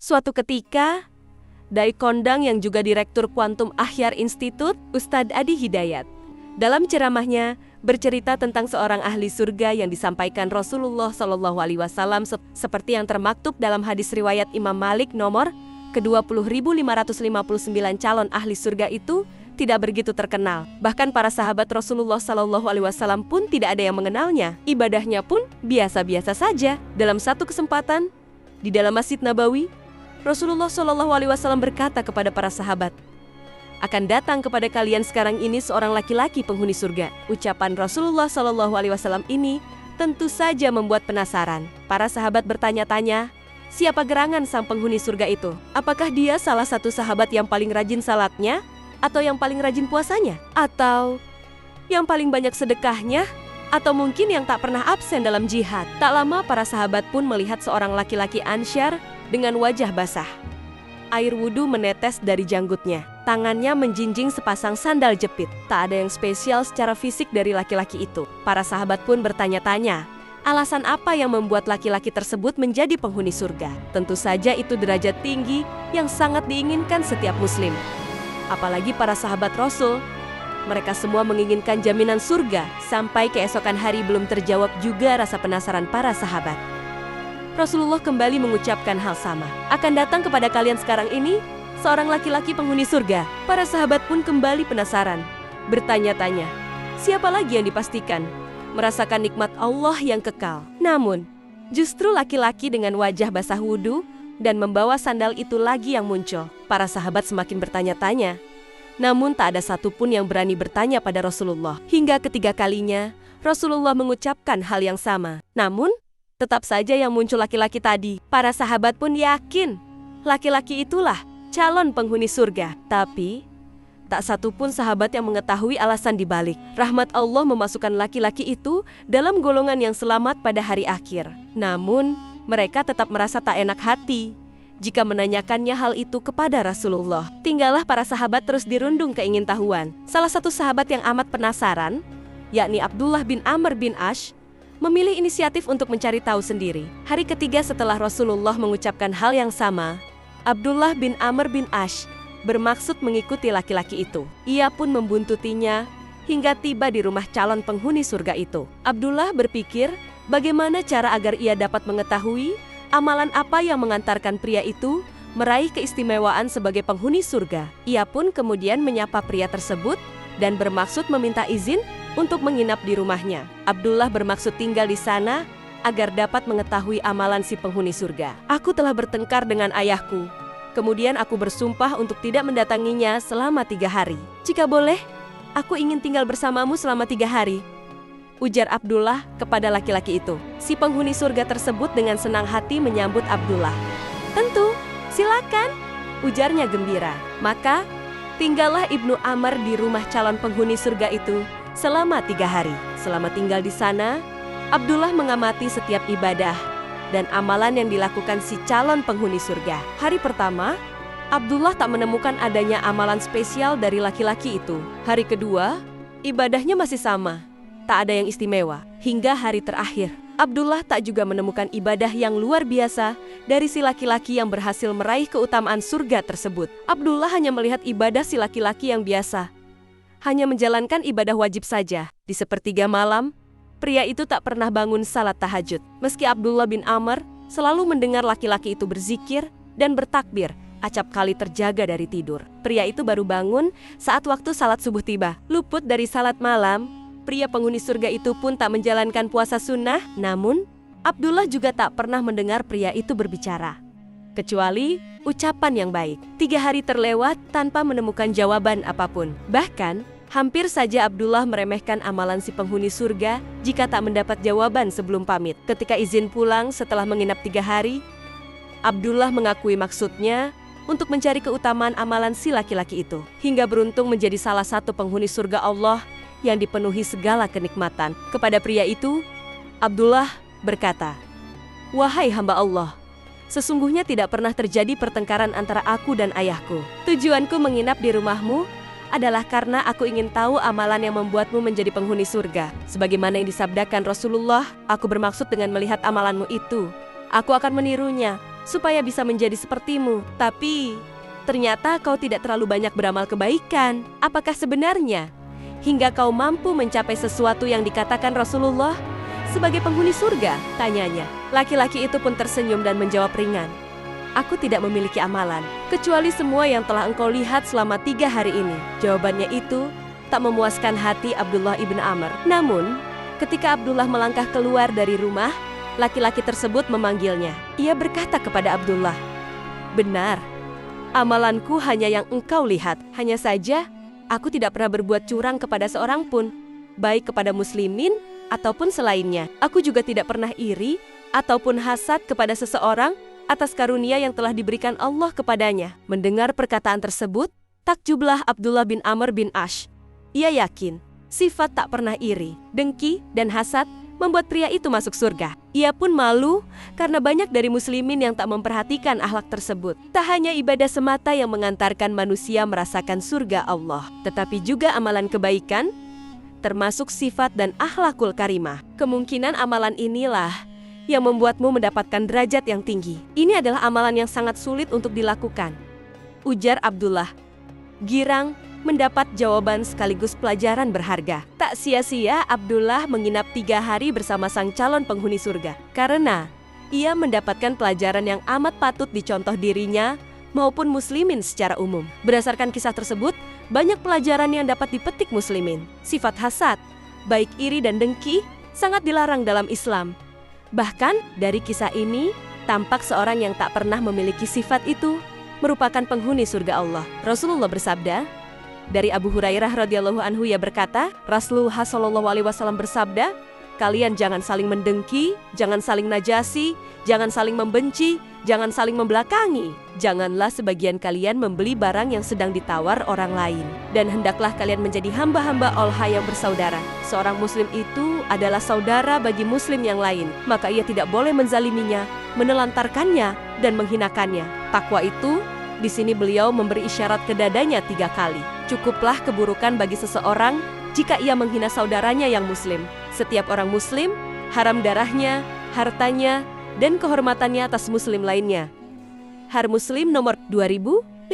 Suatu ketika, Dai Kondang yang juga Direktur Quantum Akhyar Institute, Ustadz Adi Hidayat, dalam ceramahnya bercerita tentang seorang ahli surga yang disampaikan Rasulullah SAW seperti yang termaktub dalam hadis riwayat Imam Malik nomor ke-20.559. Calon ahli surga itu tidak begitu terkenal. Bahkan para sahabat Rasulullah SAW pun tidak ada yang mengenalnya. Ibadahnya pun biasa-biasa saja. Dalam satu kesempatan, di dalam Masjid Nabawi, Rasulullah SAW berkata kepada para sahabat, "Akan datang kepada kalian sekarang ini seorang laki-laki penghuni surga." Ucapan Rasulullah SAW ini tentu saja membuat penasaran. Para sahabat bertanya-tanya, siapa gerangan sang penghuni surga itu? Apakah dia salah satu sahabat yang paling rajin salatnya? Atau yang paling rajin puasanya? Atau yang paling banyak sedekahnya? Atau mungkin yang tak pernah absen dalam jihad? Tak lama para sahabat pun melihat seorang laki-laki ansyar dengan wajah basah. Air wudhu menetes dari janggutnya. Tangannya menjinjing sepasang sandal jepit. Tak ada yang spesial secara fisik dari laki-laki itu. Para sahabat pun bertanya-tanya, alasan apa yang membuat laki-laki tersebut menjadi penghuni surga? Tentu saja itu derajat tinggi yang sangat diinginkan setiap muslim. Apalagi para sahabat Rasul, mereka semua menginginkan jaminan surga. Sampai keesokan hari belum terjawab juga rasa penasaran para sahabat. Rasulullah kembali mengucapkan hal sama. Akan datang kepada kalian sekarang ini seorang laki-laki penghuni surga. Para sahabat pun kembali penasaran, bertanya-tanya, siapa lagi yang dipastikan merasakan nikmat Allah yang kekal? Namun, justru laki-laki dengan wajah basah wudhu dan membawa sandal itu lagi yang muncul. Para sahabat semakin bertanya-tanya. Namun tak ada satupun yang berani bertanya pada Rasulullah. Hingga ketiga kalinya, Rasulullah mengucapkan hal yang sama. Namun, tetap saja yang muncul laki-laki tadi. Para sahabat pun yakin, laki-laki itulah calon penghuni surga. Tapi, tak satupun sahabat yang mengetahui alasan dibalik. Rahmat Allah memasukkan laki-laki itu dalam golongan yang selamat pada hari akhir. Namun, mereka tetap merasa tak enak hati jika menanyakannya hal itu kepada Rasulullah. Tinggallah para sahabat terus dirundung keingintahuan. Salah satu sahabat yang amat penasaran, yakni Abdullah bin Amr bin Ash, memilih inisiatif untuk mencari tahu sendiri. Hari ketiga setelah Rasulullah mengucapkan hal yang sama, Abdullah bin Amr bin Ash bermaksud mengikuti laki-laki itu. Ia pun membuntutinya hingga tiba di rumah calon penghuni surga itu. Abdullah berpikir, bagaimana cara agar ia dapat mengetahui amalan apa yang mengantarkan pria itu meraih keistimewaan sebagai penghuni surga. Ia pun kemudian menyapa pria tersebut dan bermaksud meminta izin untuk menginap di rumahnya. Abdullah bermaksud tinggal di sana agar dapat mengetahui amalan si penghuni surga. "Aku telah bertengkar dengan ayahku. Kemudian aku bersumpah untuk tidak mendatanginya selama 3 hari. Jika boleh, aku ingin tinggal bersamamu selama 3 hari. Ujar Abdullah kepada laki-laki itu. Si penghuni surga tersebut dengan senang hati menyambut Abdullah. "Tentu, silakan," ujarnya gembira. Maka, tinggallah Ibnu Amr di rumah calon penghuni surga itu selama 3 hari. Selama tinggal di sana, Abdullah mengamati setiap ibadah dan amalan yang dilakukan si calon penghuni surga. Hari pertama, Abdullah tak menemukan adanya amalan spesial dari laki-laki itu. Hari kedua, ibadahnya masih sama. Tak ada yang istimewa. Hingga hari terakhir, Abdullah tak juga menemukan ibadah yang luar biasa dari si laki-laki yang berhasil meraih keutamaan surga tersebut. Abdullah hanya melihat ibadah si laki-laki yang biasa. Hanya menjalankan ibadah wajib saja. Di sepertiga malam, pria itu tak pernah bangun salat tahajud. Meski Abdullah bin Amr selalu mendengar laki-laki itu berzikir dan bertakbir, acap kali terjaga dari tidur. Pria itu baru bangun saat waktu salat subuh tiba. Luput dari salat malam, pria penghuni surga itu pun tak menjalankan puasa sunnah. Namun, Abdullah juga tak pernah mendengar pria itu berbicara, kecuali ucapan yang baik. 3 hari terlewat tanpa menemukan jawaban apapun. Bahkan, hampir saja Abdullah meremehkan amalan si penghuni surga jika tak mendapat jawaban sebelum pamit. Ketika izin pulang setelah menginap 3 hari, Abdullah mengakui maksudnya untuk mencari keutamaan amalan si laki-laki itu, hingga beruntung menjadi salah satu penghuni surga Allah yang dipenuhi segala kenikmatan. Kepada pria itu, Abdullah berkata, "Wahai hamba Allah, sesungguhnya tidak pernah terjadi pertengkaran antara aku dan ayahku. Tujuanku menginap di rumahmu adalah karena aku ingin tahu amalan yang membuatmu menjadi penghuni surga. Sebagaimana yang disabdakan Rasulullah, aku bermaksud dengan melihat amalanmu itu, aku akan menirunya. supaya bisa menjadi sepertimu. Tapi ternyata kau tidak terlalu banyak beramal kebaikan. Apakah sebenarnya hingga kau mampu mencapai sesuatu yang dikatakan Rasulullah sebagai penghuni surga? Tanyanya. Laki-laki itu pun tersenyum dan menjawab ringan. Aku tidak memiliki amalan, kecuali semua yang telah engkau lihat selama 3 hari ini. Jawabannya itu tak memuaskan hati Abdullah ibn Amr. Namun, ketika Abdullah melangkah keluar dari rumah, laki-laki tersebut memanggilnya. Ia berkata kepada Abdullah, "Benar, amalanku hanya yang engkau lihat. Hanya saja, aku tidak pernah berbuat curang kepada seorang pun, baik kepada muslimin ataupun selainnya. Aku juga tidak pernah iri ataupun hasad kepada seseorang atas karunia yang telah diberikan Allah kepadanya." Mendengar perkataan tersebut, takjublah Abdullah bin Amr bin Ash. Ia yakin, sifat tak pernah iri, dengki, dan hasad membuat pria itu masuk surga. Ia pun malu karena banyak dari muslimin yang tak memperhatikan akhlak tersebut. Tak hanya ibadah semata yang mengantarkan manusia merasakan surga Allah, tetapi juga amalan kebaikan, termasuk sifat dan akhlakul karimah. Kemungkinan amalan inilah yang membuatmu mendapatkan derajat yang tinggi. Ini adalah amalan yang sangat sulit untuk dilakukan, ujar Abdullah, girang mendapat jawaban sekaligus pelajaran berharga. Tak sia-sia Abdullah menginap 3 hari bersama sang calon penghuni surga, karena ia mendapatkan pelajaran yang amat patut dicontoh dirinya maupun muslimin secara umum. Berdasarkan kisah tersebut, banyak pelajaran yang dapat dipetik muslimin. Sifat hasad, baik iri dan dengki, sangat dilarang dalam Islam. Bahkan dari kisah ini, tampak seorang yang tak pernah memiliki sifat itu merupakan penghuni surga Allah. Rasulullah bersabda, dari Abu Hurairah radhiyallahu anhu, ia berkata, Rasulullah shallallahu alaihi wasallam bersabda, kalian jangan saling mendengki, jangan saling najasi, jangan saling membenci, jangan saling membelakangi. Janganlah sebagian kalian membeli barang yang sedang ditawar orang lain. Dan hendaklah kalian menjadi hamba-hamba Allah yang bersaudara. Seorang muslim itu adalah saudara bagi muslim yang lain. Maka ia tidak boleh menzaliminya, menelantarkannya, dan menghinakannya. Takwa itu, di sini beliau memberi isyarat ke dadanya 3 kali. Cukuplah keburukan bagi seseorang jika ia menghina saudaranya yang muslim. Setiap orang muslim, haram darahnya, hartanya, dan kehormatannya atas muslim lainnya. Har Muslim nomor 2564.